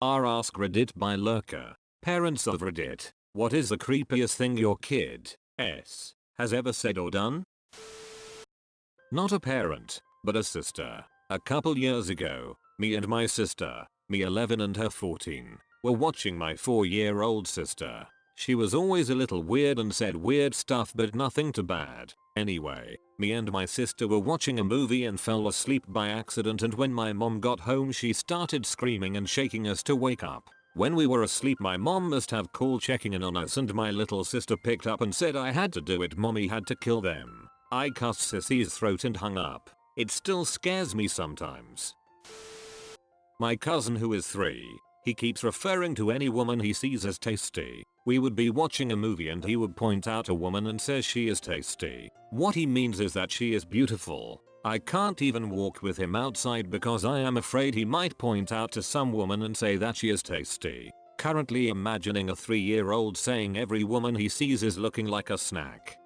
R AskReddit by Lurker. Parents of Reddit, what is the creepiest thing your kid has ever said or done? Not a parent, but a sister. A couple years ago, me and my sister, me 11 and her 14, were watching my 4-year-old sister. She was always a little weird and said weird stuff but nothing too bad. Anyway, me and my sister were watching a movie and fell asleep by accident, and when my mom got home she started screaming and shaking us to wake up. When we were asleep my mom must have called checking in on us, and my little sister picked up and said I had to do it, mommy had to kill them. I cussed Sissy's throat and hung up. It still scares me sometimes. My cousin who is 3, he keeps referring to any woman he sees as tasty. We would be watching a movie and he would point out a woman and says she is tasty. What he means is that she is beautiful. I can't even walk with him outside because I am afraid he might point out to some woman and say that she is tasty. Currently imagining a 3-year-old saying every woman he sees is looking like a snack.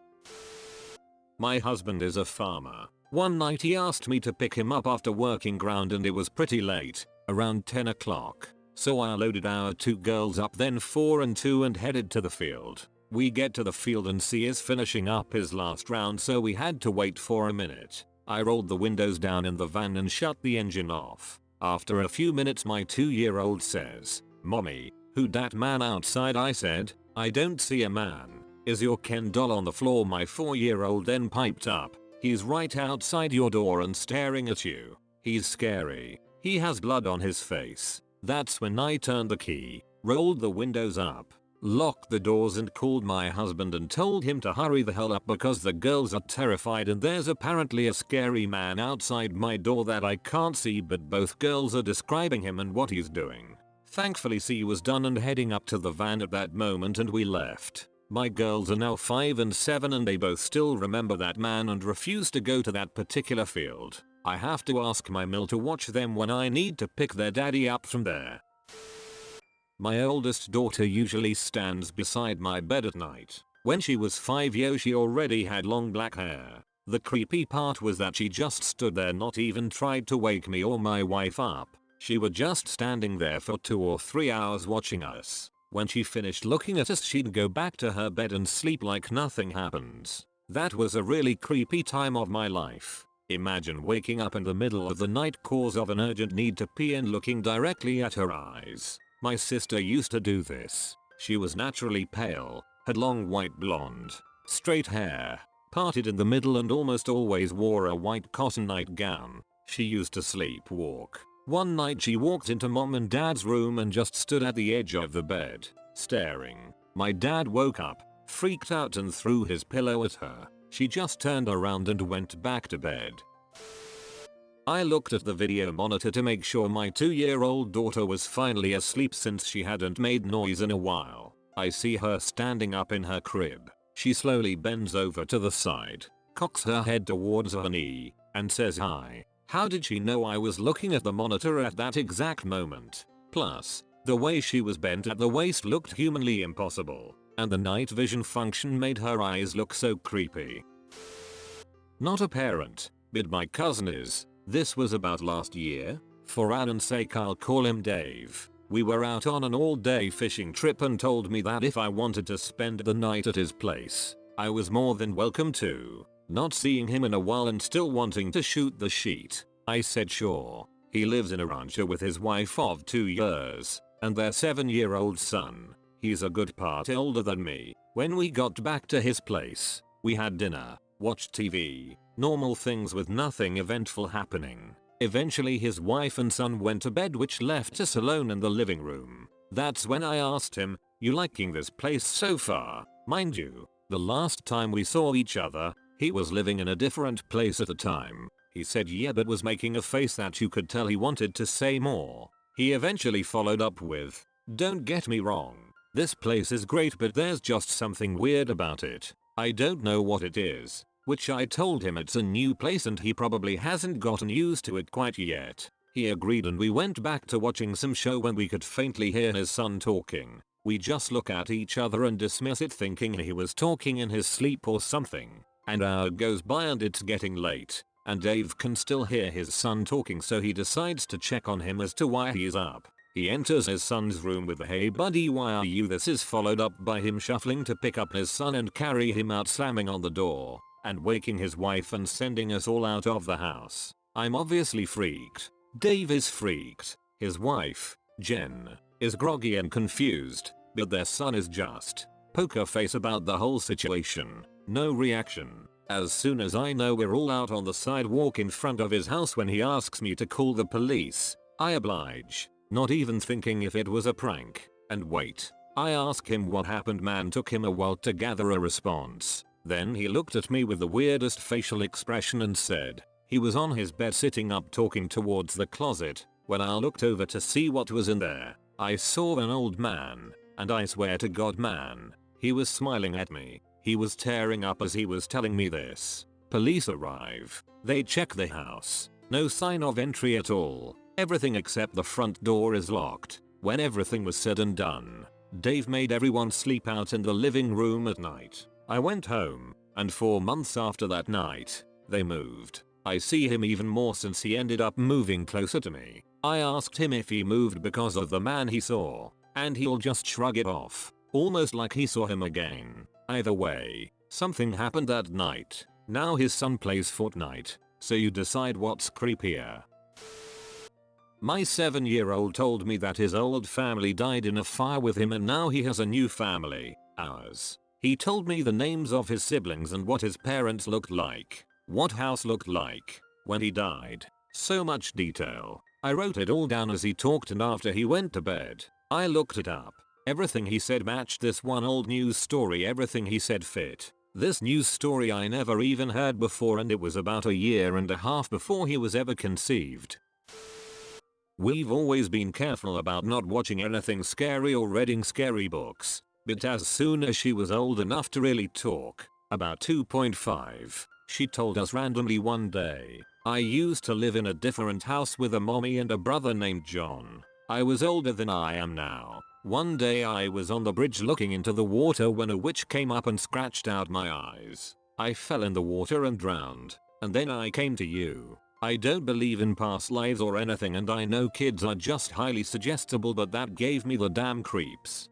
My husband is a farmer. One night he asked me to pick him up after working ground and it was pretty late, around 10 o'clock. So I loaded our 2 girls up, then 4 and 2, and headed to the field. We get to the field and C is finishing up his last round, so we had to wait for a minute. I rolled the windows down in the van and shut the engine off. After a few minutes my 2-year-old says, "Mommy, who dat man outside?" I said, "I don't see a man. Is your Ken doll on the floor?" My 4-year-old then piped up, "He's right outside your door and staring at you. He's scary. He has blood on his face." That's when I turned the key, rolled the windows up, locked the doors and called my husband and told him to hurry the hell up because the girls are terrified and there's apparently a scary man outside my door that I can't see, but both girls are describing him and what he's doing. Thankfully C was done and heading up to the van at that moment and we left. My girls are now 5 and 7 and they both still remember that man and refuse to go to that particular field. I have to ask my mill to watch them when I need to pick their daddy up from there. My oldest daughter usually stands beside my bed at night. When she was 5 she already had long black hair. The creepy part was that she just stood there, not even tried to wake me or my wife up. She was just standing there for 2 or 3 hours watching us. When she finished looking at us she'd go back to her bed and sleep like nothing happens. That was a really creepy time of my life. Imagine waking up in the middle of the night cause of an urgent need to pee and looking directly at her eyes. My sister used to do this. She was naturally pale, had long white blonde, straight hair, parted in the middle and almost always wore a white cotton nightgown. She used to sleepwalk. One night she walked into mom and dad's room and just stood at the edge of the bed, staring. My dad woke up, freaked out and threw his pillow at her. She just turned around and went back to bed. I looked at the video monitor to make sure my 2-year-old daughter was finally asleep since she hadn't made noise in a while. I see her standing up in her crib. She slowly bends over to the side, cocks her head towards her knee, and says hi. How did she know I was looking at the monitor at that exact moment? Plus, the way she was bent at the waist looked humanly impossible. And the night vision function made her eyes look so creepy. Not a parent, but my cousin is. This was about last year. For Alan's sake I'll call him Dave. We were out on an all-day fishing trip and told me that if I wanted to spend the night at his place, I was more than welcome to. Not seeing him in a while and still wanting to shoot the sheet, I said sure. He lives in a rancher with his wife of 2 years and their 7-year-old son. He's a good part older than me. When we got back to his place, we had dinner, watched TV, normal things with nothing eventful happening. Eventually his wife and son went to bed, which left us alone in the living room. That's when I asked him, "You liking this place so far?" Mind you, the last time we saw each other, he was living in a different place at the time. He said yeah, but was making a face that you could tell he wanted to say more. He eventually followed up with, "Don't get me wrong. This place is great, but there's just something weird about it. I don't know what it is." Which I told him it's a new place and he probably hasn't gotten used to it quite yet. He agreed and we went back to watching some show when we could faintly hear his son talking. We just look at each other and dismiss it thinking he was talking in his sleep or something. An hour goes by and it's getting late. And Dave can still hear his son talking, so he decides to check on him as to why he's up. He enters his son's room with "Hey buddy, why are you?" This is followed up by him shuffling to pick up his son and carry him out, slamming on the door and waking his wife and sending us all out of the house. I'm obviously freaked. Dave is freaked. His wife, Jen, is groggy and confused, but their son is just poker face about the whole situation. No reaction. As soon as I know we're all out on the sidewalk in front of his house when he asks me to call the police, I oblige, not even thinking if it was a prank. And wait, I ask him what happened. Man, took him a while to gather a response. Then he looked at me with the weirdest facial expression and said he was on his bed sitting up talking towards the closet. When I looked over to see what was in there, I saw an old man, and I swear to God, man, he was smiling at me. He was tearing up as he was telling me this. Police arrive. They check the house. No sign of entry at all. Everything except the front door is locked. When everything was said and done, Dave made everyone sleep out in the living room at night. I went home, and 4 months after that night, they moved. I see him even more since he ended up moving closer to me. I asked him if he moved because of the man he saw, and he'll just shrug it off, almost like he saw him again. Either way, something happened that night. Now his son plays Fortnite, so you decide what's creepier. My 7-year-old told me that his old family died in a fire with him and now he has a new family, ours. He told me the names of his siblings and what his parents looked like, what house looked like when he died. So much detail. I wrote it all down as he talked, and after he went to bed, I looked it up. Everything he said matched this one old news story. Everything he said fit. This news story I never even heard before, and it was about 1.5 years before he was ever conceived. We've always been careful about not watching anything scary or reading scary books, but as soon as she was old enough to really talk, about 2.5, she told us randomly one day, "I used to live in a different house with a mommy and a brother named John. I was older than I am now. One day I was on the bridge looking into the water when a witch came up and scratched out my eyes. I fell in the water and drowned, and then I came to you. I don't believe in past lives or anything, and I know kids are just highly suggestible, but that gave me the damn creeps."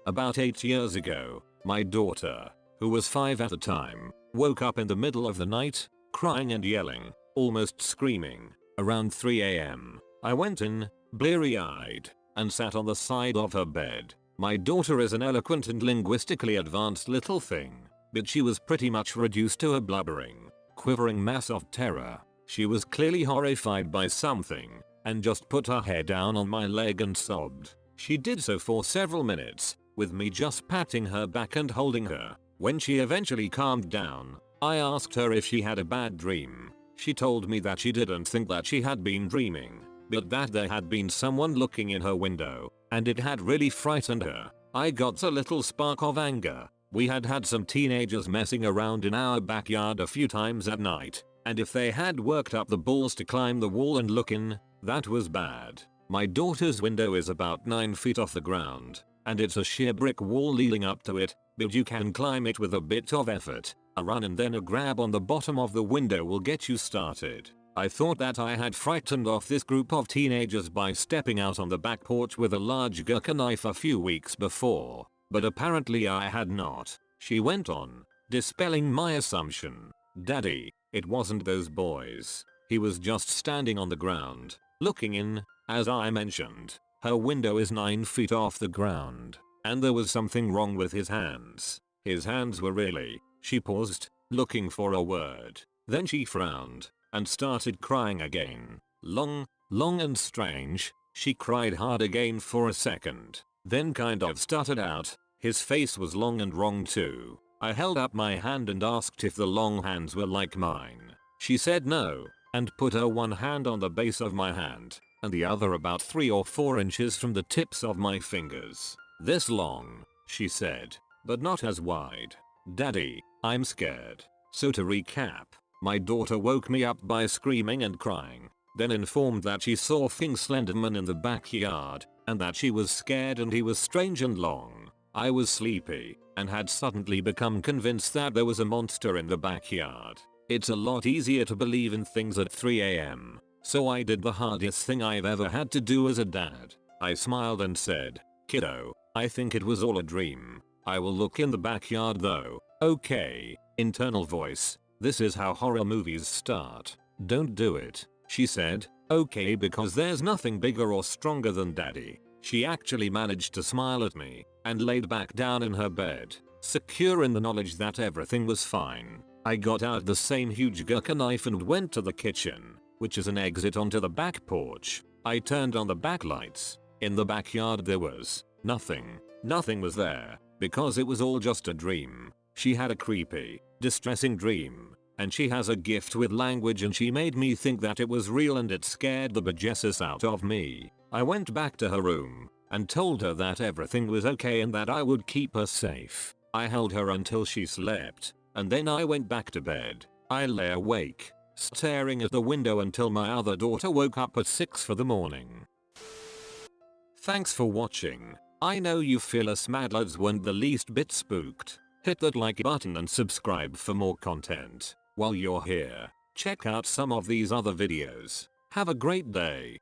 About 8 years ago, my daughter, who was 5 at the time, woke up in the middle of the night, crying and yelling, almost screaming, around 3 a.m. I went in, bleary-eyed, and sat on the side of her bed. My daughter is an eloquent and linguistically advanced little thing, but she was pretty much reduced to a blubbering, quivering mass of terror. She was clearly horrified by something, and just put her head down on my leg and sobbed. She did so for several minutes, with me just patting her back and holding her. When she eventually calmed down, I asked her if she had a bad dream. She told me that she didn't think that she had been dreaming, but that there had been someone looking in her window, and it had really frightened her. I got a little spark of anger. We had had some teenagers messing around in our backyard a few times at night, and if they had worked up the balls to climb the wall and look in, that was bad. My daughter's window is about 9 feet off the ground, and it's a sheer brick wall leading up to it, but you can climb it with a bit of effort. A run and then a grab on the bottom of the window will get you started. I thought that I had frightened off this group of teenagers by stepping out on the back porch with a large Gurkha knife a few weeks before, but apparently I had not. She went on, dispelling my assumption. "Daddy, it wasn't those boys. He was just standing on the ground, looking in. As I mentioned, her window is 9 feet off the ground, and there was something wrong with his hands. His hands were really..." She paused, looking for a word. Then she frowned and started crying again. Long and strange. She cried hard again for a second, then kind of stuttered out, "His face was long and wrong too." I held up my hand and asked if the long hands were like mine. She said no, and put her one hand on the base of my hand, and the other about 3 or 4 inches from the tips of my fingers. "This long," she said, "but not as wide." "Daddy, I'm scared." So to recap, my daughter woke me up by screaming and crying, then informed that she saw Slenderman in the backyard, and that she was scared and he was strange and long. I was sleepy, and had suddenly become convinced that there was a monster in the backyard. It's a lot easier to believe in things at 3 a.m. So I did the hardest thing I've ever had to do as a dad. I smiled and said, "Kiddo, I think it was all a dream. I will look in the backyard though." "Okay." Internal voice. "This is how horror movies start. Don't do it," she said. "Okay, because there's nothing bigger or stronger than daddy." She actually managed to smile at me and laid back down in her bed, secure in the knowledge that everything was fine. I got out the same huge gurkha knife and went to the kitchen, which is an exit onto the back porch. I turned on the backlights. In the backyard there was nothing. Nothing was there, because it was all just a dream. She had a creepy, distressing dream, and she has a gift with language, and she made me think that it was real, and it scared the bejesus out of me. I went back to her room and told her that everything was okay and that I would keep her safe. I held her until she slept, and then I went back to bed. I lay awake, staring at the window until my other daughter woke up at 6 for the morning. Thanks for watching. I know you feel us mad lads weren't the least bit spooked. Hit that like button and subscribe for more content. While you're here, check out some of these other videos. Have a great day.